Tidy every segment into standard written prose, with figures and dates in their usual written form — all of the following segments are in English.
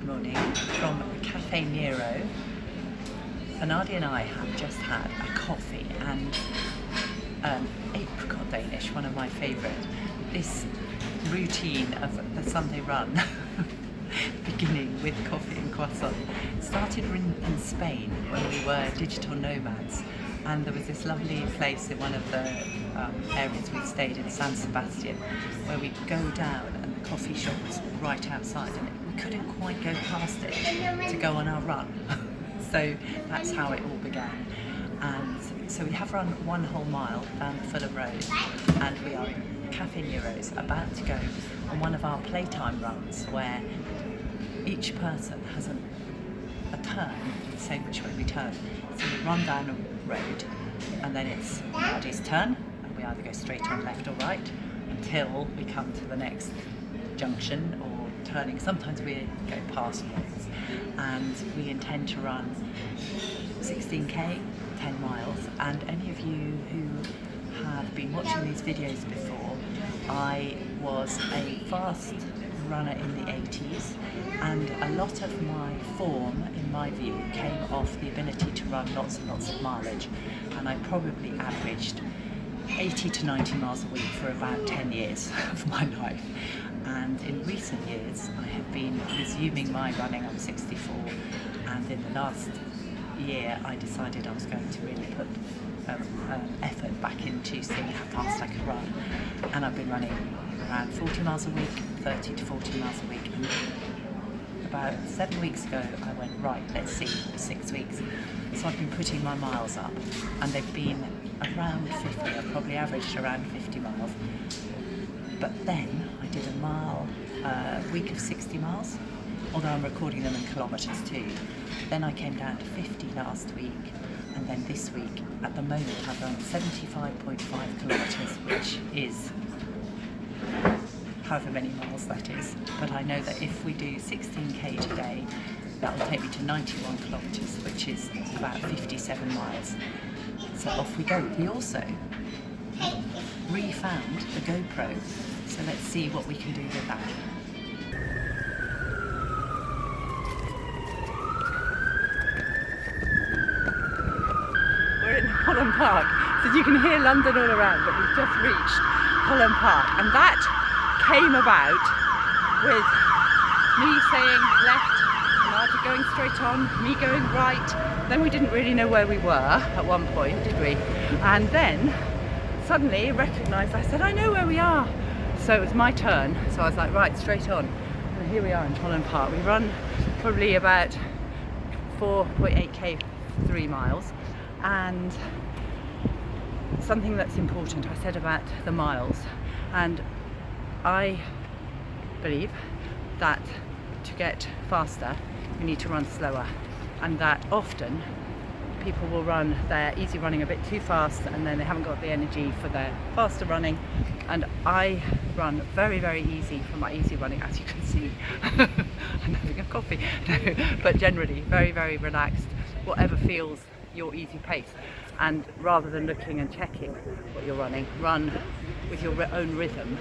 Good morning from Cafe Nero. Bernardi and I have just had a coffee and apricot Danish, one of my favourite. This routine of the Sunday run, beginning with coffee and croissant, started in Spain when we were digital nomads, and there was this lovely place in one of the areas we stayed in, San Sebastian, where we'd go down and the coffee shop was right outside and we couldn't quite go past it to go on our run. So that's how it all began. And so we have run one whole mile down the Fulham Road, and we are in Cafe Nero's about to go on one of our playtime runs where each person has a turn, saying which way we turn. So we run down a road and then it's Bernardi's turn, and we either go straight on, left or right until we come to the next junction or turning. Sometimes we go past ones, and we intend to run 16k, 10 miles. And any of you who have been watching these videos before, I was a fast runner in the 80s, and a lot of my form, in my view, came off the ability to run lots and lots of mileage, and I probably averaged 80 to 90 miles a week for about 10 years of my life. And in recent years I have been resuming my running. I'm 64, and in the last year I decided I was going to really put effort back into seeing how fast I could run, and I've been running around 40 miles a week, 30 to 40 miles a week. And about 7 weeks ago I went, right, let's see, 6 weeks. So I've been putting my miles up, and they've been around 50. I've probably averaged around 50 miles. But then I did a week of 60 miles, although I'm recording them in kilometres too. Then I came down to 50 last week, and then this week, at the moment, I've done 75.5 kilometres, which is however many miles that is. But I know that if we do 16k today, that will take me to 91 kilometres, which is about 57 miles. So off we go. We also refound the GoPro, so let's see what we can do with that. We're in Holland Park, so you can hear London all around, but we've just reached Holland Park, and that came about with me saying left, Bernardi going straight on, me going right. Then we didn't really know where we were at one point, did we? And then suddenly recognised, I said, I know where we are. So it was my turn, so I was like, right, straight on. And here we are in Holland Park. We run probably about 4.8k, 3 miles. And something that's important, I said about the miles, and I believe that to get faster, you need to run slower, and that often people will run their easy running a bit too fast, and then they haven't got the energy for their faster running. And I run very, very easy for my easy running, as you can see. I'm having a coffee. No, but generally very, very relaxed, whatever feels your easy pace. And rather than looking and checking what you're running, run with your own rhythm,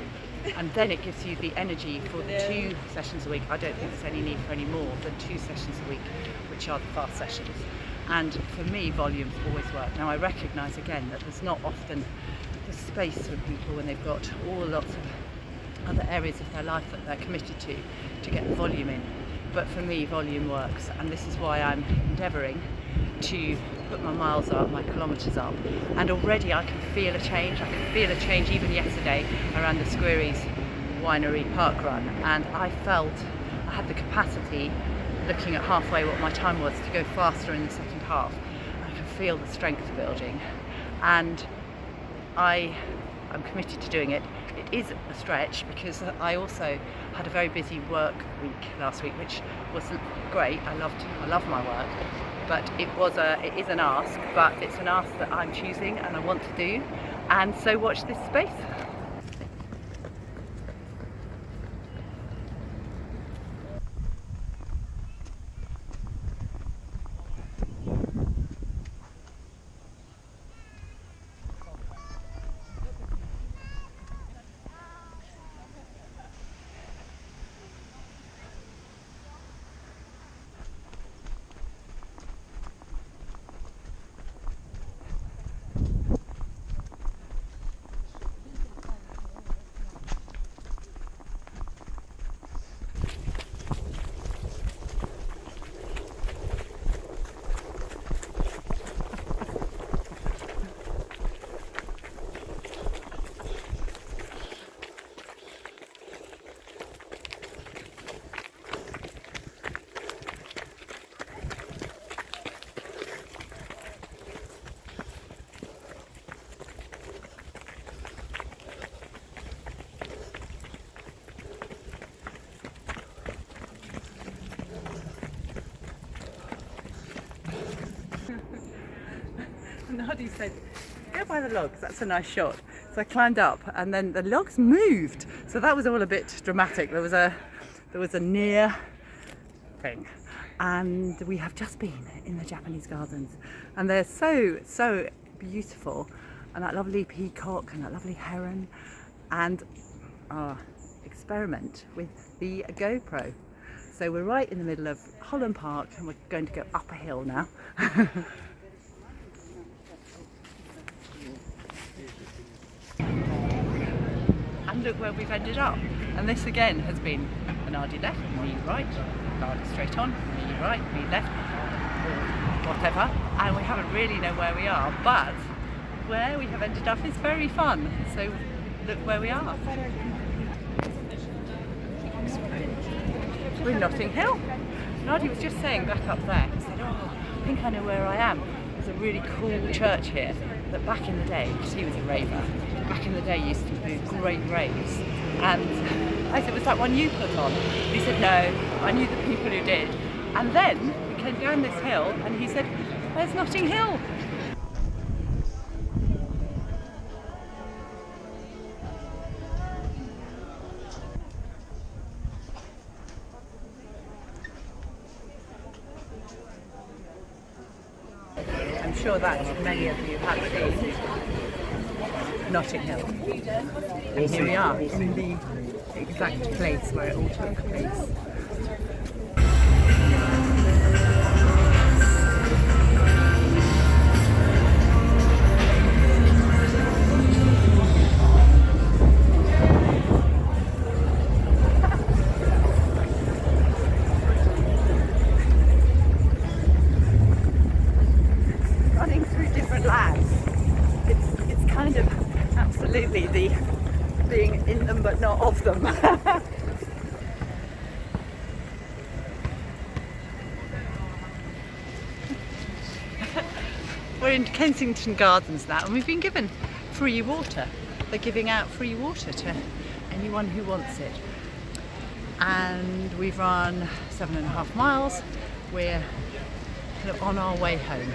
and then it gives you the energy for the 2 sessions a week. I don't think there's any need for any more than 2 sessions a week, which are the fast sessions. And for me, volumes always work. Now I recognise again that there's not often the space for people when they've got lots of other areas of their life that they're committed to get the volume in. But for me, volume works, and this is why I'm endeavouring to put my miles up, my kilometres up, and already I can feel a change. I can feel a change even yesterday around the Squaries Winery Park Run, and I felt I had the capacity, looking at halfway what my time was, to go faster in the second half. I can feel the strength building, and I'm committed to doing it. It is a stretch because I also had a very busy work week last week, which was great. I love my work, but it is an ask, but it's an ask that I'm choosing and I want to do. And so watch this space. Nadi said, go by the logs, that's a nice shot. So I climbed up and then the logs moved. So that was all a bit dramatic. There was a near thing. And we have just been in the Japanese gardens and they're so beautiful, and that lovely peacock and that lovely heron, and our experiment with the GoPro. So we're right in the middle of Holland Park and we're going to go up a hill now. And look where we've ended up. And this again has been Nadi left, me right, Nadi straight on, me right, me left, or whatever. And we haven't really know where we are, but where we have ended up is very fun. So look where we are. We're in Notting Hill. Nadi was just saying back up there, he said, oh, I think I know where I am. There's a really cool church here that back in the day, because he was a raver, back in the day used to do great raves. And I said, was that one you put on? He said, no, I knew the people who did. And then we came down this hill and he said, where's Notting Hill? I'm sure that many of you have seen Notting Hill. And here we are in the exact place where it all took place. Running through different lands. It's kind of absolutely the being in them but not of them. We're in Kensington Gardens now and we've been given free water. They're giving out free water to anyone who wants it. And we've run 7.5 miles. We're kind of on our way home.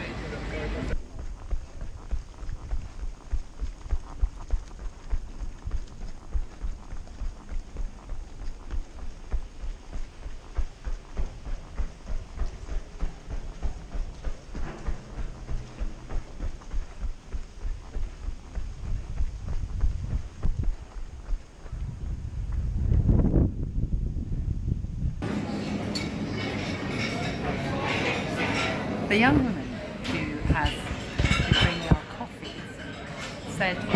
The young woman who has been bringing our coffees said, we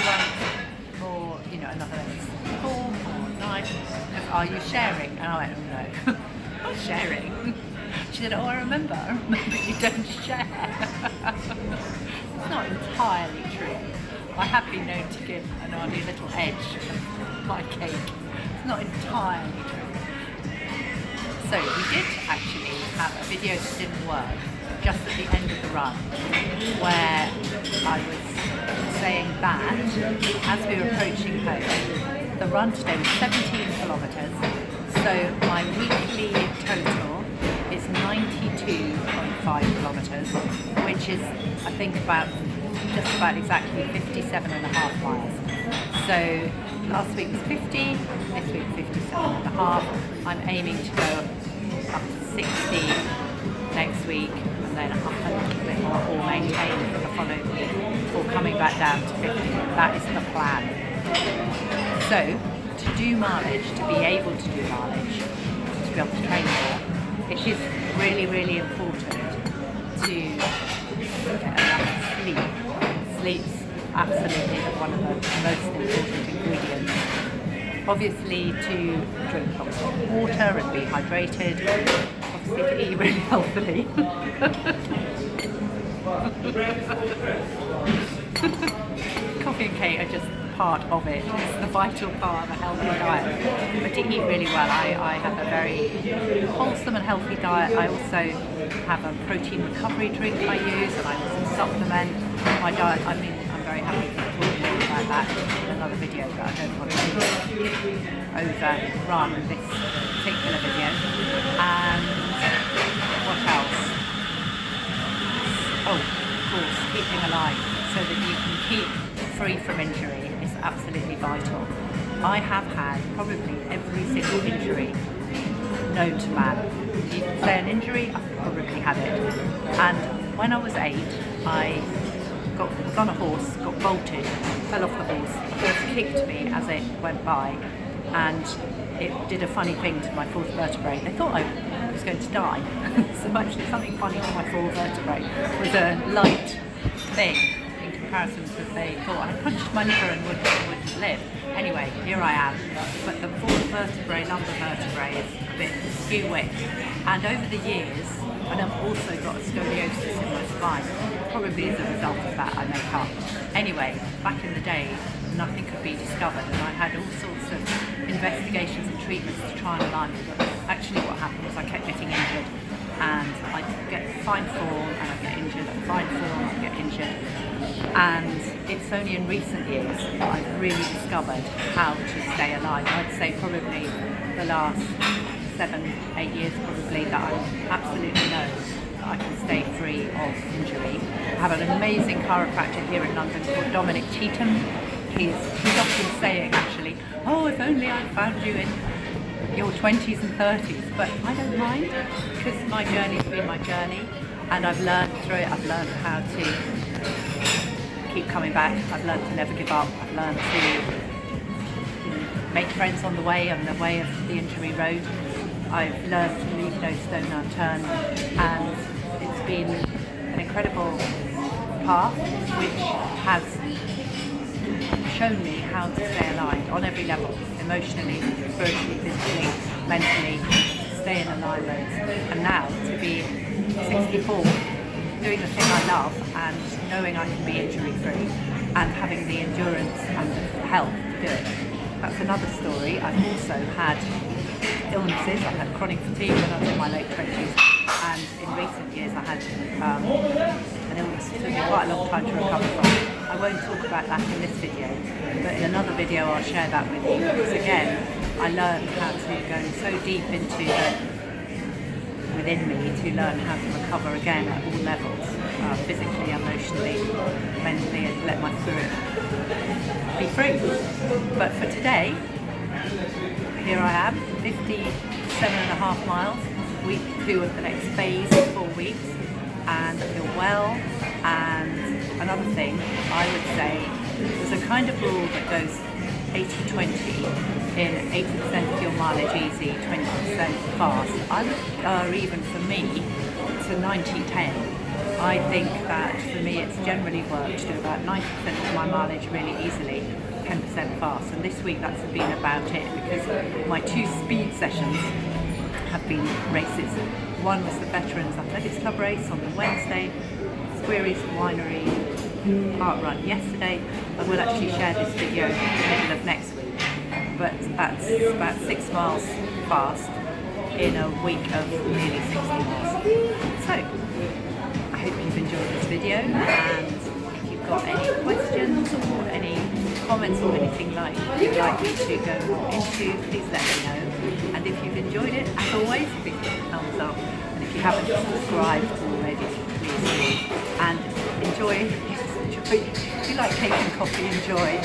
want more, another 4 or 9, because are you sharing? And I went, oh no, not sharing. She said, oh, I remember you don't share. It's not entirely true. I have been known to give Nadi a little edge of my cake. It's not entirely true. So we did actually have a video that didn't work just at the end of the run, where I was saying that as we were approaching home, the run today was 17 kilometres, so my weekly total is 92.5 kilometres, which is I think just about exactly 57.5 miles. So last week was 50, this week 57.5. I'm aiming to go up to 60 next week and then up a little bit more, or maintain for the following week before coming back down to 50. That is the plan. So to do mileage, to be able to do mileage, to be able to train more, it is really, really important to get enough sleep. Sleep's absolutely one of the most important ingredients. Obviously to drink lots of water and be hydrated, obviously to eat really healthily. Coffee and cake are just part of it. It's the vital part of a healthy diet. But to eat really well, I have a very wholesome and healthy diet. I also have a protein recovery drink I use, and I also supplement my diet. I'm very happy to talk more about that in another video, but I don't want to overrun this particular video. And what else? Oh, cool. can keep free from injury is absolutely vital. I have had probably every single injury known to man. You say an injury, I've probably had it. And when I was 8, I was on a horse, got bolted, fell off the horse, the horse kicked me as it went by, and it did a funny thing to my fourth vertebrae. They thought I was going to die. So actually something funny to my fourth vertebrae was a light thing in comparison to they thought I punched my liver and wouldn't live. Anyway, here I am. But the fourth vertebrae, lumbar vertebrae, is a bit skew-wick. And over the years, and I've also got a scoliosis in my spine, probably as a result of that, I make up. Anyway, back in the day, nothing could be discovered, and I had all sorts of investigations and treatments to try and align it. But actually what happened was I kept getting injured, and I'd get fine form and I'd get injured, and fine form and I'd get injured. And it's only in recent years that I've really discovered how to stay alive. I'd say probably the last 7-8 years probably that I absolutely know that I can stay free of injury. I have an amazing chiropractor here in London called Dominic Cheetham. He's often saying actually, oh, if only I found you in your 20s and 30s, but I don't mind, because my journey's been my journey, and I've learned through it. I've learned how to keep coming back. I've learned to never give up. I've learned to make friends on the way of the injury road. I've learned to leave no stone unturned, and it's been an incredible path which has shown me how to stay alive on every level, emotionally, spiritually, physically, mentally, stay in alignment. And now to be 64, doing the thing I love and knowing I can be injury free and having the endurance and the health to do it. That's another story. I've also had illnesses. I had chronic fatigue when I was in my late 20s, and in recent years I had an illness that took me quite a long time to recover from. I won't talk about that in this video, but in another video I'll share that with you, because again I learned how to go so deep into within me to learn how to recover again at all levels, physically, emotionally, mentally, and to let my spirit be free. But for today, here I am, 57.5 miles, week 2 of the next phase, 4 weeks, and I feel well. And another thing I would say, there's a kind of rule that goes 80-20, in 80% of your mileage easy, 20% fast. I would even for me to 90-10. I think that for me it's generally worked to do about 90% of my mileage really easily, 10% fast, and this week that's been about it, because my 2 speed sessions have been races. One was the Veterans Athletics Club race on the Wednesday, Squeries Winery Park Run yesterday. I will actually share this video in the middle of next week, but that's about 6 miles fast in a week of nearly 60 miles. So I hope you've enjoyed this video, and if you've got any questions or any comments or anything like you'd like me to go more into, please let me know. And if you've enjoyed it, as always, please give it a thumbs up. And if you haven't subscribed already, please do. And enjoy. If you like cake and coffee, enjoy.